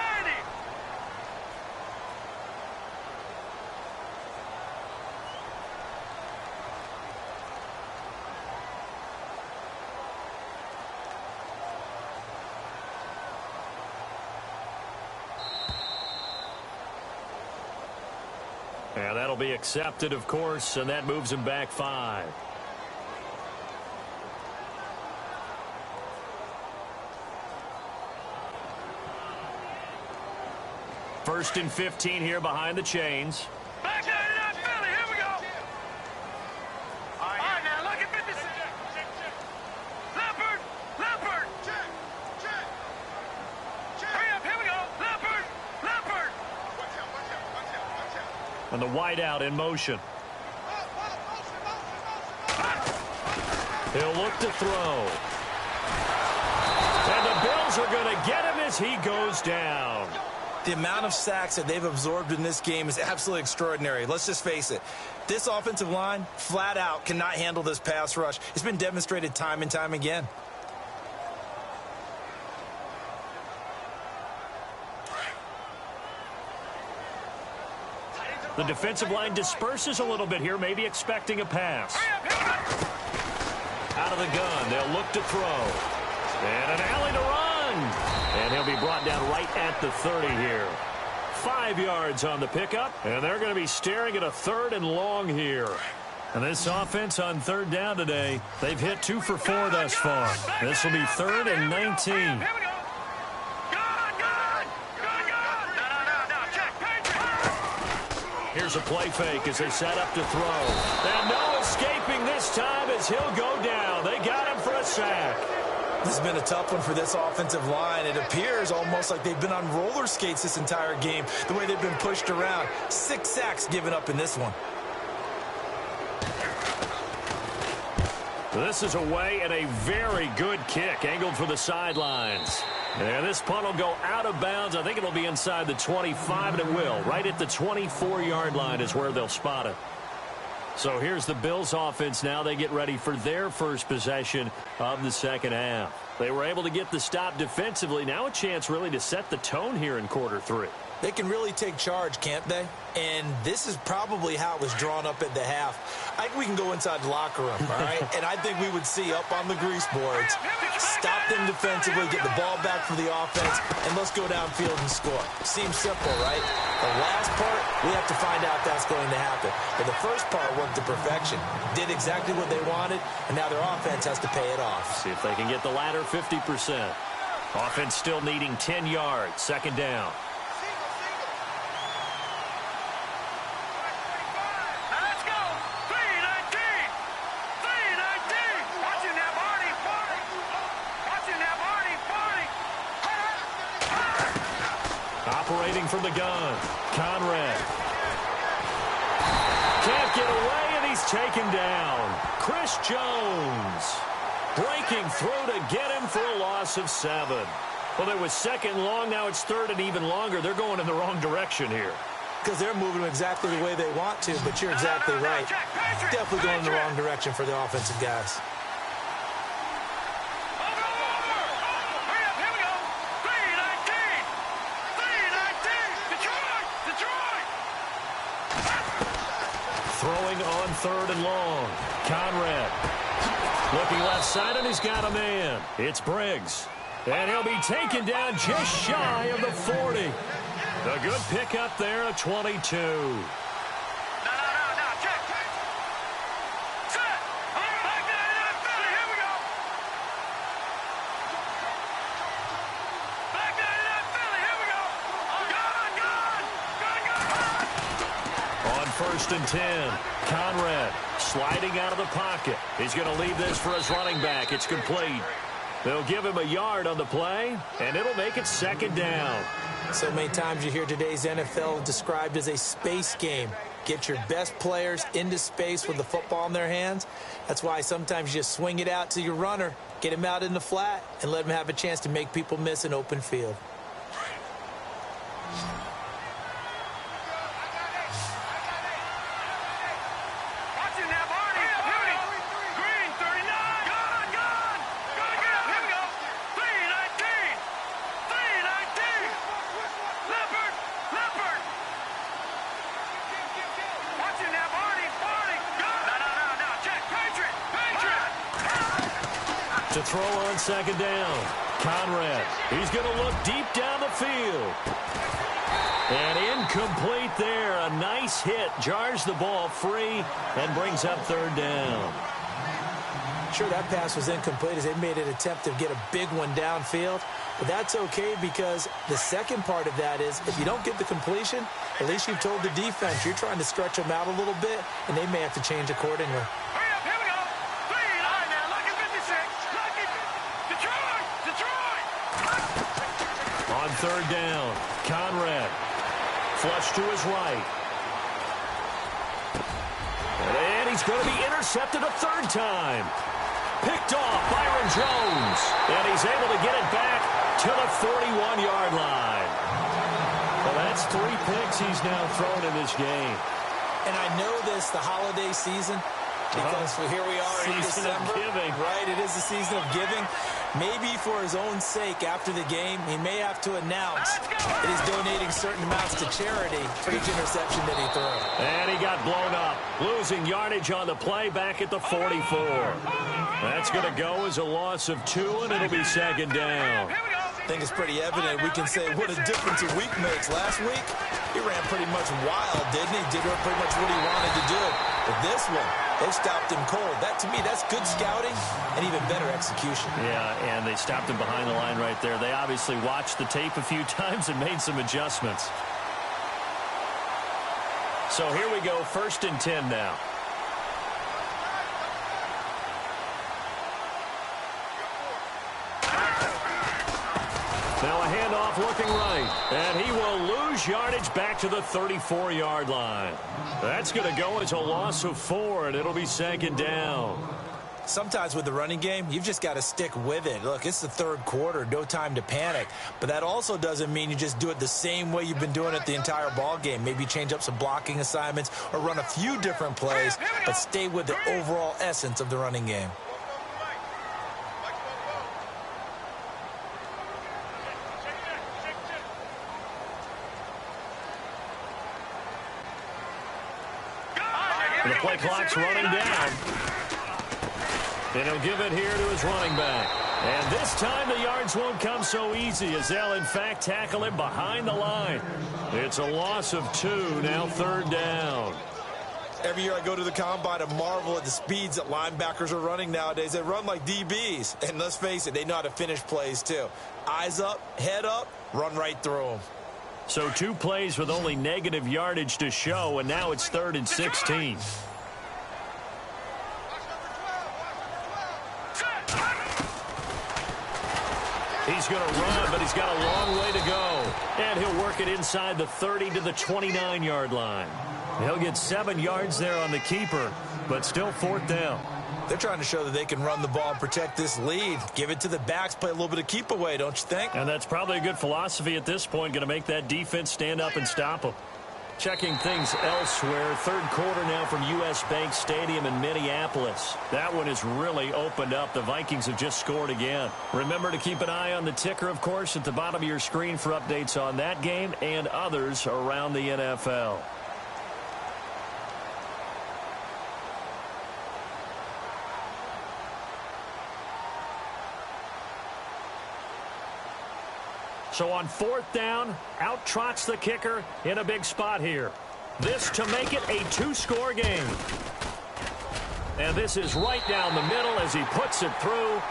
Speaker 2: And that'll be accepted, of course, and that moves him back 5. First and 15 here behind the chains.
Speaker 4: Back to Philly. Here we go. All right, now look at 56. Leopard. Leopard. Hurry up. Here we go. Leopard. Leopard.
Speaker 2: And the wideout in motion. He'll look to throw. And the Bills are going to get him as he goes down.
Speaker 3: The amount of sacks that they've absorbed in this game is absolutely extraordinary. Let's just face it. This offensive line, flat out, cannot handle this pass rush. It's been demonstrated time and time again.
Speaker 2: The defensive line disperses a little bit here, maybe expecting a pass. Out of the gun, they'll look to throw. And an alley to run. And he'll be brought down right at the 30 here. 5 yards on the pickup, and they're going to be staring at a 3rd and long here. And this offense on 3rd down today, they've hit 2 for 4 thus far. This will be 3rd and 19.
Speaker 4: Here we go.
Speaker 2: Here's a play fake as they set up to throw. And no escaping this time as he'll go down. They got him for a sack.
Speaker 3: This has been a tough one for this offensive line. It appears almost like they've been on roller skates this entire game, the way they've been pushed around. 6 sacks given up in this one.
Speaker 2: This is away and a very good kick, angled for the sidelines. And this punt will go out of bounds. I think it'll be inside the 25, and it will. Right at the 24-yard line is where they'll spot it. So here's the Bills offense now. They get ready for their first possession of the second half. They were able to get the stop defensively. Now a chance really to set the tone here in quarter 3.
Speaker 3: They can really take charge, can't they? And this is probably how it was drawn up at the half. I think we can go inside the locker room, all right? And I think we would see up on the grease boards, stop them defensively, get the ball back for the offense, and let's go downfield and score. Seems simple, right? The last part, we have to find out that's going to happen. But the first part worked to perfection. Did exactly what they wanted, and now their offense has to pay it off.
Speaker 2: See if they can get the latter 50%. Offense still needing 10 yards, second down. Operating from the gun, Conrad. Can't get away, and he's taken down. Chris Jones breaking through to get him for a loss of 7. Well, it was 2nd and long. Now it's 3rd and even longer. They're going in the wrong direction here.
Speaker 3: Because they're moving exactly the way they want to, but you're exactly right. Definitely going in the wrong direction for the offensive guys.
Speaker 2: throwing on 3rd and long. Conrad looking left side, and he's got a man. It's Briggs. And he'll be taken down just shy of the 40. A good pickup there at 22. On 1st and 10, Conrad sliding out of the pocket. He's going to leave this for his running back. It's complete. They'll give him a yard on the play, and it'll make it 2nd down.
Speaker 3: So many times you hear today's NFL described as a space game. Get your best players into space with the football in their hands. That's why sometimes you just swing it out to your runner, get him out in the flat, and let him have a chance to make people miss an open field.
Speaker 2: To throw on 2nd down. Conrad, he's going to look deep down the field. And incomplete there. A nice hit. Jars the ball free and brings up 3rd down.
Speaker 3: Sure, that pass was incomplete as they made an attempt to get a big one downfield. But that's okay because the second part of that is if you don't get the completion, at least you've told the defense you're trying to stretch them out a little bit, and they may have to change accordingly.
Speaker 2: On 3rd down, Conrad flush to his right. And he's going to be intercepted a 3rd time. Picked off Byron Jones. And he's able to get it back to the 41-yard line. Well, that's 3 picks he's now thrown in this game.
Speaker 3: And I know this, the holiday season, because here we are in December. Right, it is the season of giving. Maybe for his own sake after the game, he may have to announce that he's donating certain amounts to charity for each interception that he threw.
Speaker 2: And he got blown up, losing yardage on the play back at the 44. That's going to go as a loss of 2, and it'll be 2nd down.
Speaker 3: I think it's pretty evident. We can say what a difference a week makes. Last week, he ran pretty much wild, didn't he? Did pretty much what he wanted to do. But this one, they stopped him cold. That, to me, that's good scouting and even better execution.
Speaker 2: Yeah, and they stopped him behind the line right there. They obviously watched the tape a few times and made some adjustments. So here we go, 1st and 10 now. Now a handoff looking right, and he will lose yardage back to the 34-yard line. That's going to go as a loss of 4, and it'll be 2nd down.
Speaker 3: Sometimes with the running game, you've just got to stick with it. Look, it's the 3rd quarter, no time to panic. But that also doesn't mean you just do it the same way you've been doing it the entire ball game. Maybe change up some blocking assignments or run a few different plays, but stay with the overall essence of the running game.
Speaker 2: The play clock's running down. And he'll give it here to his running back. And this time the yards won't come so easy as they'll, in fact, tackle him behind the line. It's a loss of 2, now 3rd down.
Speaker 3: Every year I go to the combine and marvel at the speeds that linebackers are running nowadays. They run like DBs. And let's face it, they know how to finish plays too. Eyes up, head up, run right through them.
Speaker 2: So 2 plays with only negative yardage to show, and now it's 3rd and 16. He's going to run, but he's got a long way to go. And he'll work it inside the 30 to the 29-yard line. He'll get 7 yards there on the keeper, but still 4th down.
Speaker 3: They're trying to show that they can run the ball and protect this lead. Give it to the backs, play a little bit of keep away, don't you think?
Speaker 2: And that's probably a good philosophy at this point, going to make that defense stand up and stop them. Checking things elsewhere, 3rd quarter now from U.S. Bank Stadium in Minneapolis. That one has really opened up. The Vikings have just scored again. Remember to keep an eye on the ticker, of course, at the bottom of your screen for updates on that game and others around the NFL. So on 4th down, out trots the kicker in a big spot here. This to make it a 2-score game. And this is right down the middle as he puts it through.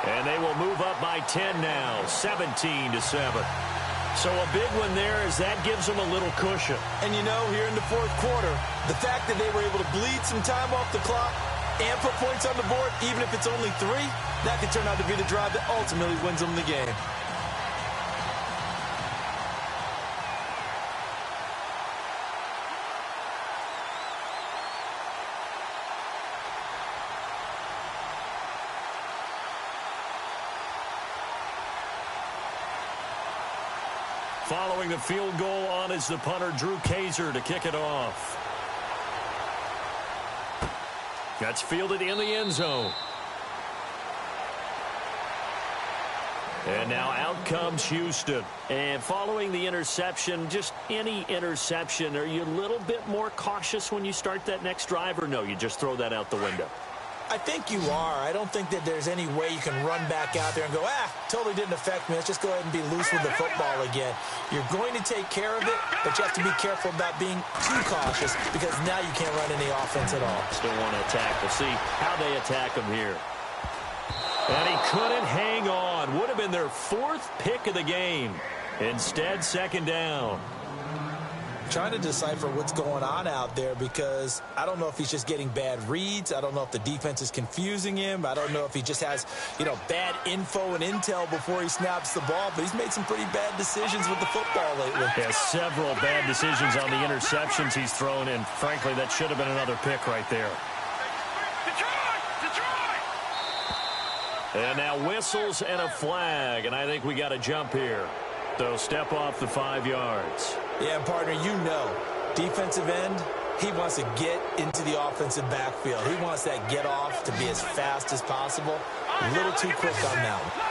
Speaker 2: And they will move up by 10 now, 17-7. So a big one there as that gives them a little cushion.
Speaker 3: And you know, here in the 4th quarter, the fact that they were able to bleed some time off the clock and put points on the board, even if it's only 3, that could turn out to be the drive that ultimately wins them the game.
Speaker 2: Following the field goal on is the punter, Drew Kaiser, to kick it off. That's fielded in the end zone. And now out comes Houston. And following the interception, just any interception, are you a little bit more cautious when you start that next drive, or no, you just throw that out the window?
Speaker 3: I think you are. I don't think that there's any way you can run back out there and go, totally didn't affect me. Let's just go ahead and be loose with the football again. You're going to take care of it, but you have to be careful about being too cautious because now you can't run any offense at all.
Speaker 2: Still want to attack. We'll see how they attack him here. And he couldn't hang on. Would have been their 4th pick of the game. Instead, 2nd down.
Speaker 3: Trying to decipher what's going on out there because I don't know if he's just getting bad reads. I don't know if the defense is confusing him. I don't know if he just has, bad info and intel before he snaps the ball. But he's made some pretty bad decisions with the football lately.
Speaker 2: He has several bad decisions on the interceptions he's thrown, and frankly, that should have been another pick right there. And now whistles and a flag, and I think we got a jump here. So step off the 5 yards.
Speaker 3: Yeah, partner, defensive end, he wants to get into the offensive backfield. He wants that get off to be as fast as possible. A little too quick on that one.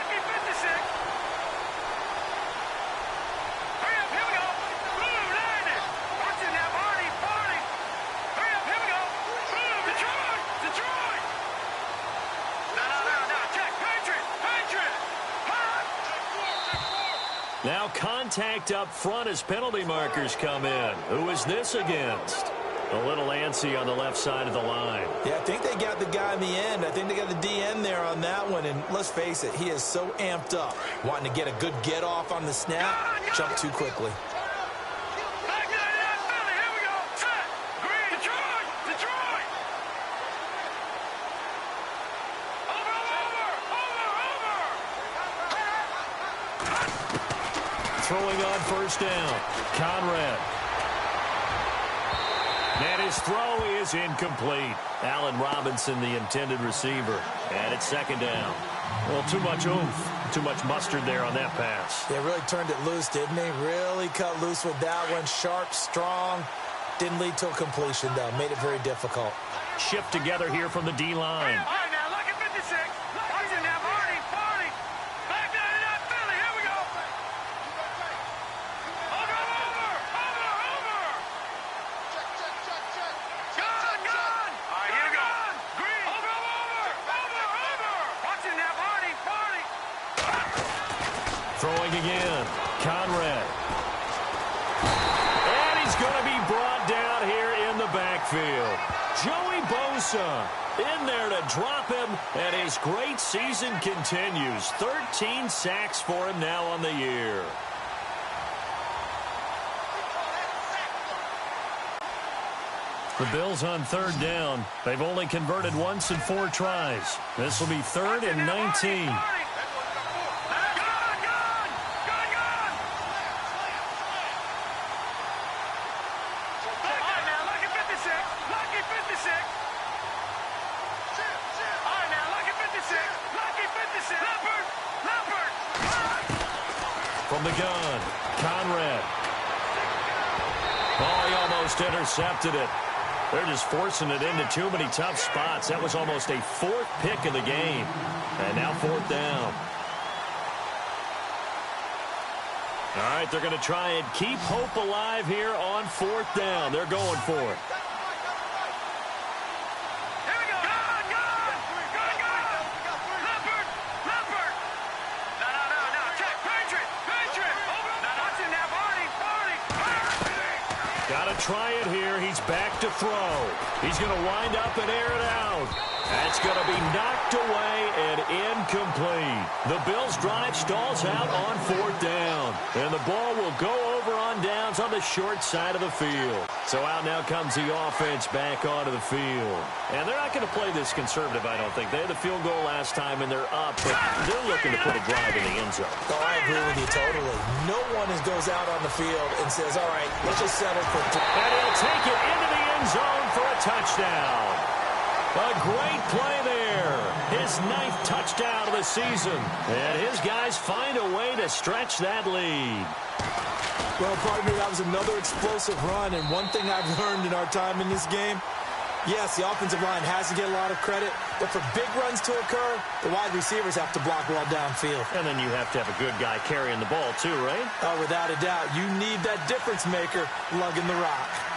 Speaker 2: Now contact up front as penalty markers come in. Who is this against? A little antsy on the left side of the line.
Speaker 3: Yeah, I think they got the guy in the end. I think they got the DN there on that one. And let's face it, he is so amped up, wanting to get a good get off on the snap, jump too quickly.
Speaker 2: Throwing on 1st down, Conrad. And his throw is incomplete. Allen Robinson, the intended receiver. And it's 2nd down. Well, too much oomph, too much mustard there on that pass.
Speaker 3: They really turned it loose, didn't they? Really cut loose with that one. Sharp, strong. Didn't lead to a completion, though. Made it very difficult.
Speaker 2: Shift together here from the D-line. Throwing again, Conrad. And he's going to be brought down here in the backfield. Joey Bosa in there to drop him, and his great season continues. 13 sacks for him now on the year. The Bills on 3rd down. They've only converted once in 4 tries. This will be 3rd and 19. From the gun, Conrad. Oh, he almost intercepted it. They're just forcing it into too many tough spots. That was almost a 4th pick of the game. And now 4th down. All right, they're going to try and keep hope alive here on 4th down. They're going for it. Got to try it here. He's back to throw. He's going to wind up and air it out. That's going to be knocked away and incomplete. The Bills' drive stalls out on 4th down. And the ball will go over on downs on the short side of the field. So out now comes the offense back onto the field. And they're not going to play this conservative, I don't think. They had the field goal last time, and they're up. But they're looking to put a drive in the end zone.
Speaker 3: Oh, I agree with you totally. No one goes out on the field and says, all right, let's just settle for 3.
Speaker 2: And he'll take it into the end zone for a touchdown. A great play there. His 9th touchdown of the season. And his guys find a way to stretch that lead.
Speaker 3: Well, partner, that was another explosive run. And one thing I've learned in our time in this game, yes, the offensive line has to get a lot of credit. But for big runs to occur, the wide receivers have to block well downfield.
Speaker 2: And then you have to have a good guy carrying the ball too, right?
Speaker 3: Oh, without a doubt. You need that difference maker lugging the rock.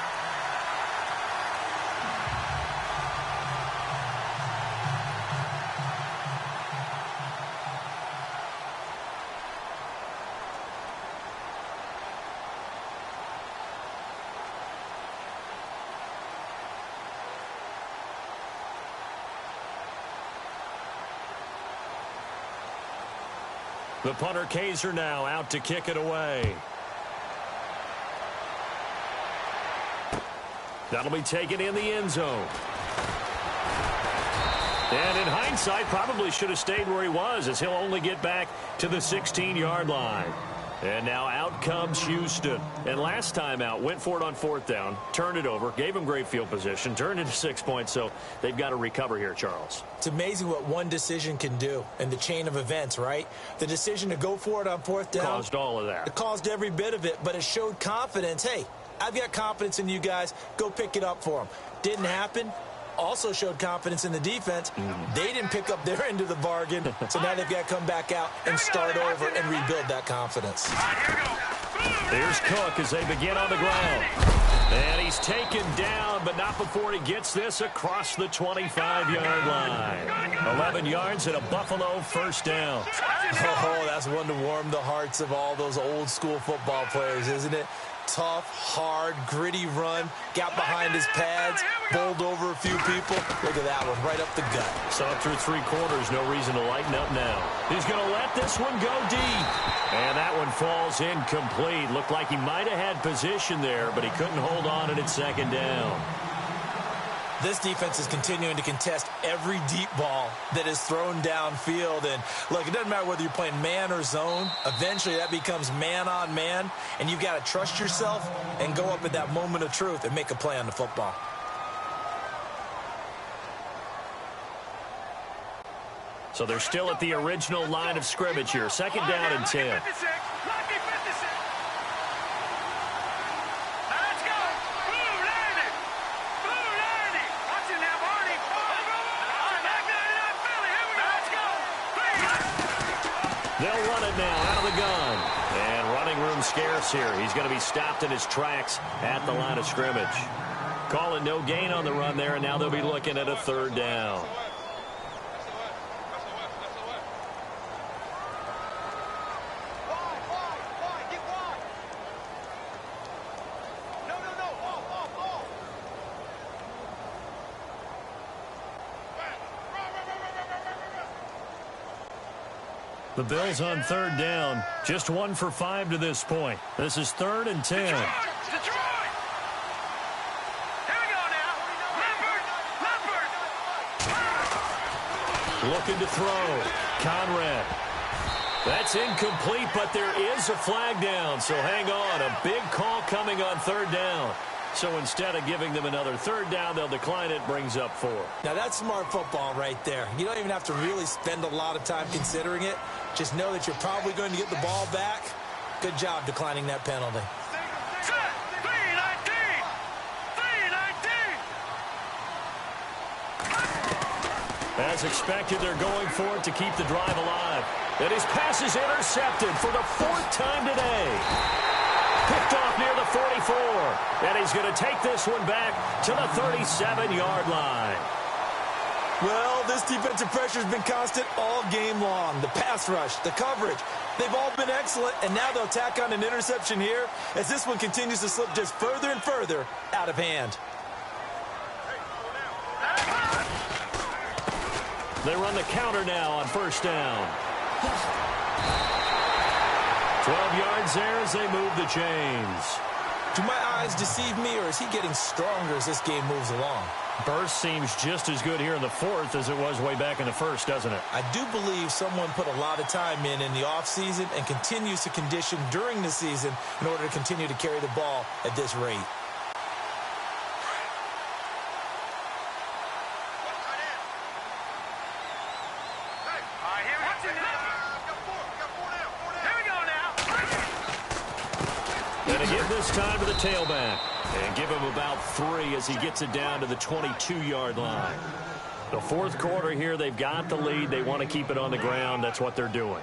Speaker 2: The punter Kaiser now out to kick it away. That'll be taken in the end zone. And in hindsight, probably should have stayed where he was, as he'll only get back to the 16-yard line. And now out comes Houston. And last time out, went for it on 4th down, turned it over, gave him great field position, turned into 6 points, so they've got to recover here, Charles.
Speaker 3: It's amazing what one decision can do in the chain of events, right? The decision to go for it on 4th down.
Speaker 2: Caused all of that.
Speaker 3: It caused every bit of it, but it showed confidence. Hey, I've got confidence in you guys. Go pick it up for them. Didn't happen. Also showed confidence in the defense. They didn't pick up their end of the bargain, so now they've got to come back out and start over and rebuild that confidence.
Speaker 2: Here's Cook as they begin on the ground. And he's taken down, but not before he gets this across the 25-yard line. 11 yards and a Buffalo 1st down.
Speaker 3: Oh, that's one to warm the hearts of all those old-school football players, isn't it? Tough, hard, gritty run, got behind his pads, bowled over a few people. Look at that one, right up the gut.
Speaker 2: So up through 3 quarters, no reason to lighten up now. He's going to let this one go deep. And that one falls incomplete. Looked like he might have had position there, but he couldn't hold on and it's 2nd down.
Speaker 3: This defense is continuing to contest every deep ball that is thrown downfield. And, look, it doesn't matter whether you're playing man or zone. Eventually, that becomes man-on-man, and you've got to trust yourself and go up at that moment of truth and make a play on the football.
Speaker 2: So they're still at the original line of scrimmage here. 2nd down and 10. They'll run it now out of the gun. And running room scarce here. He's going to be stopped in his tracks at the line of scrimmage. Calling no gain on the run there, and now they'll be looking at a 3rd down. The Bills on 3rd down, just 1 for 5 to this point. This is 3rd and 10.
Speaker 4: Detroit! Here we go now. Leopard!
Speaker 2: Looking to throw. Conrad. That's incomplete, but there is a flag down, so hang on. A big call coming on 3rd down. So instead of giving them another 3rd down, they'll decline it, brings up 4.
Speaker 3: Now, that's smart football right there. You don't even have to really spend a lot of time considering it. Just know that you're probably going to get the ball back. Good job declining that penalty.
Speaker 4: Set! 319! 319!
Speaker 2: As expected, they're going for it to keep the drive alive. And his pass is intercepted for the 4th time today. Picked off near the 44. And he's going to take this one back to the 37-yard line.
Speaker 3: Well, this defensive pressure has been constant all game long. The pass rush, the coverage, they've all been excellent, and now they'll tack on an interception here as this one continues to slip just further and further out of hand.
Speaker 2: They run the counter now on first down. 12 yards there as they move the chains.
Speaker 3: Do my eyes deceive me, or is he getting stronger as this game moves along?
Speaker 2: Burst seems just as good here in the fourth as it was way back in the first, doesn't it?
Speaker 3: I do believe someone put a lot of time in the offseason and continues to condition during the season in order to continue to carry the ball at this rate.
Speaker 2: And to give this time to the tailback. And give him about 3 as he gets it down to the 22-yard line. The fourth quarter here, they've got the lead. They want to keep it on the ground. That's what they're doing.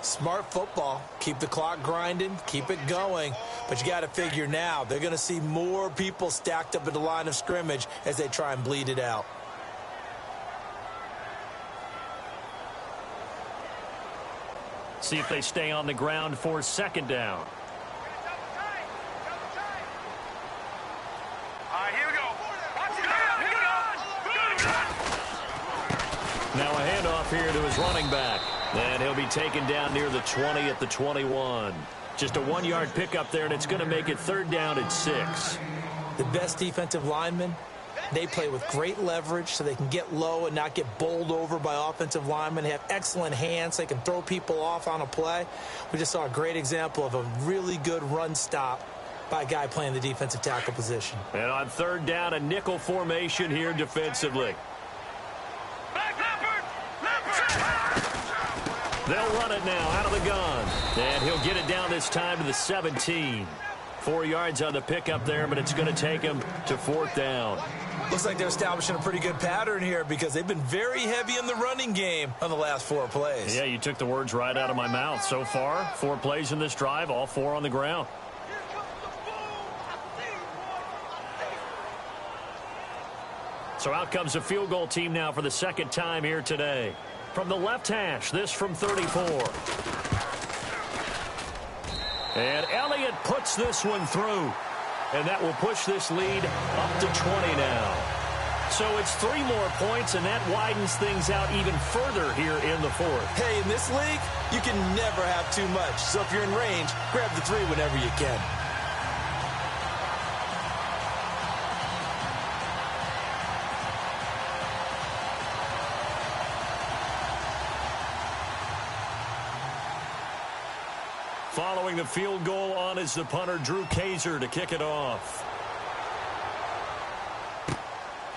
Speaker 3: Smart football. Keep the clock grinding. Keep it going. But you got to figure now, they're going to see more people stacked up at the line of scrimmage as they try and bleed it out.
Speaker 2: See if they stay on the ground for second down. Now a handoff here to his running back. And he'll be taken down near the 20 at the 21. Just a 1-yard pickup there, and it's going to make it third down at 6.
Speaker 3: The best defensive linemen, they play with great leverage so they can get low and not get bowled over by offensive linemen. They have excellent hands. They can throw people off on a play. We just saw a great example of a really good run stop by a guy playing the defensive tackle position.
Speaker 2: And on third down, a nickel formation here defensively. They'll run it now out of the gun. And he'll get it down this time to the 17. 4 yards on the pickup there, but it's going to take him to fourth down.
Speaker 3: Looks like they're establishing a pretty good pattern here because they've been very heavy in the running game on the last 4 plays.
Speaker 2: Yeah, you took the words right out of my mouth. So far, 4 plays in this drive, all 4 on the ground. So out comes a field goal team now for the second time here today. From the left hash, this from 34. And Elliott puts this one through. And that will push this lead up to 20 now. So it's 3 more points, and that widens things out even further here in the fourth.
Speaker 3: Hey, in this league, you can never have too much. So if you're in range, grab the 3 whenever you can.
Speaker 2: Following the field goal on is the punter, Drew Kaiser, to kick it off.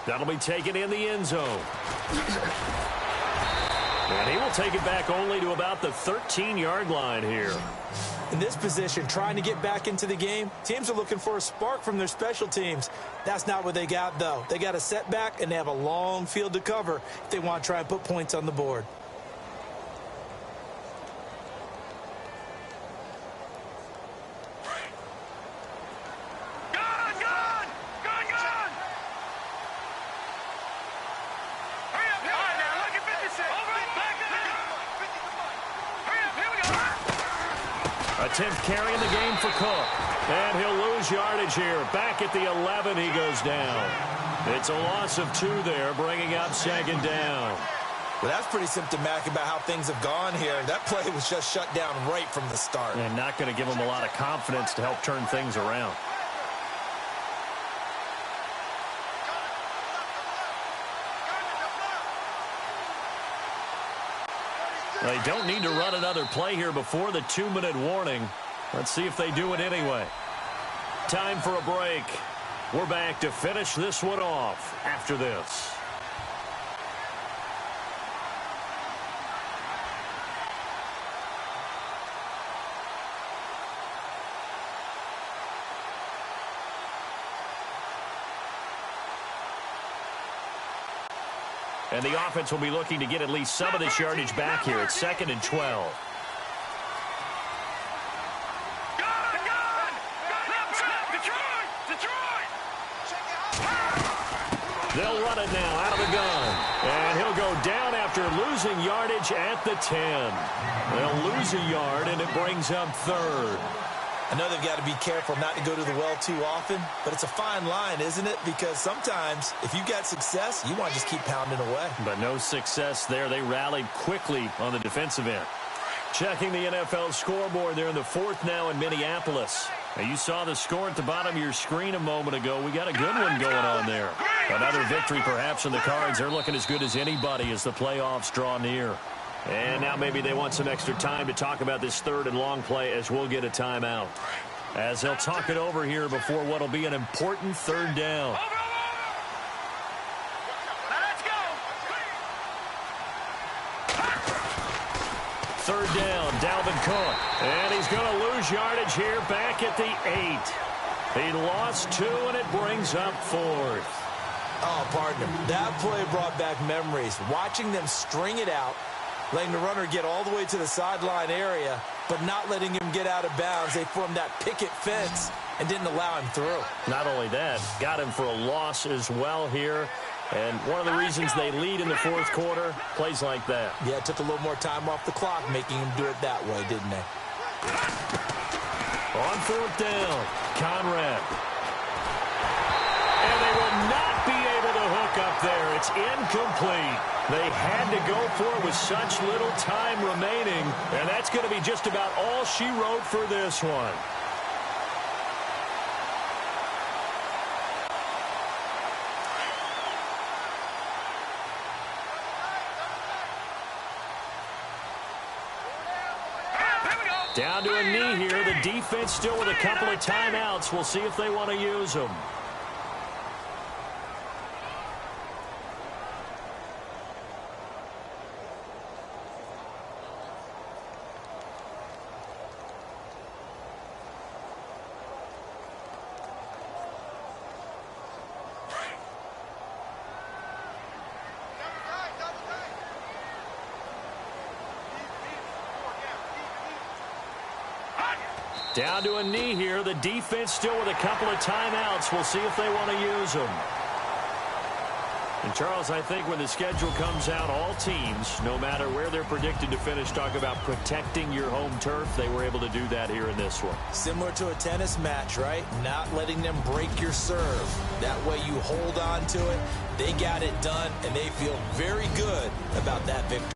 Speaker 2: That'll be taken in the end zone. And he will take it back only to about the 13-yard line here.
Speaker 3: In this position, trying to get back into the game, teams are looking for a spark from their special teams. That's not what they got, though. They got a setback, and they have a long field to cover if they want to try and put points on the board.
Speaker 2: A 10th carry in the game for Cook. And he'll lose yardage here. Back at the 11, he goes down. It's a loss of 2 there, bringing up second down.
Speaker 3: Well, that's pretty symptomatic about how things have gone here. That play was just shut down right from the start.
Speaker 2: And not going to give him a lot of confidence to help turn things around. They don't need to run another play here before the 2-minute warning. Let's see if they do it anyway. Time for a break. We're back to finish this one off after this. And the offense will be looking to get at least some of this yardage back here. It's 2nd and 12. They'll run it now out of the gun. And he'll go down after losing yardage at the 10. They'll lose a yard, and it brings up third.
Speaker 3: I know they've got to be careful not to go to the well too often, but it's a fine line, isn't it? Because sometimes if you've got success, you want to just keep pounding away.
Speaker 2: But no success there. They rallied quickly on the defensive end. Checking the NFL scoreboard there in the fourth now in Minneapolis. Now, you saw the score at the bottom of your screen a moment ago. We got a good one going on there. Another victory perhaps in the cards. They're looking as good as anybody as the playoffs draw near. And now maybe they want some extra time to talk about this third and long play as we'll get a timeout. As they'll talk it over here before what will be an important third down. Third down, Dalvin Cook. And he's going to lose yardage here back at the 8. He lost 2, and it brings up fourth.
Speaker 3: Oh, partner, that play brought back memories. Watching them string it out, letting the runner get all the way to the sideline area, but not letting him get out of bounds. They formed that picket fence and didn't allow him through.
Speaker 2: Not only that, got him for a loss as well here. And one of the reasons they lead in the fourth quarter, plays like that.
Speaker 3: Yeah, it took a little more time off the clock, making him do it that way, didn't they?
Speaker 2: On fourth down, Conrad. And they will not be able to hook up there. It's incomplete. They had to go for it with such little time remaining. And that's going to be just about all she wrote for this one. Down to a knee here. The defense still with a couple of timeouts. We'll see if they want to use them. Down to a knee here. The defense still with a couple of timeouts. We'll see if they want to use them. And, Charles, I think when the schedule comes out, all teams, no matter where they're predicted to finish, talk about protecting your home turf. They were able to do that here in this one.
Speaker 3: Similar to a tennis match, right? Not letting them break your serve. That way you hold on to it. They got it done, and they feel very good about that victory.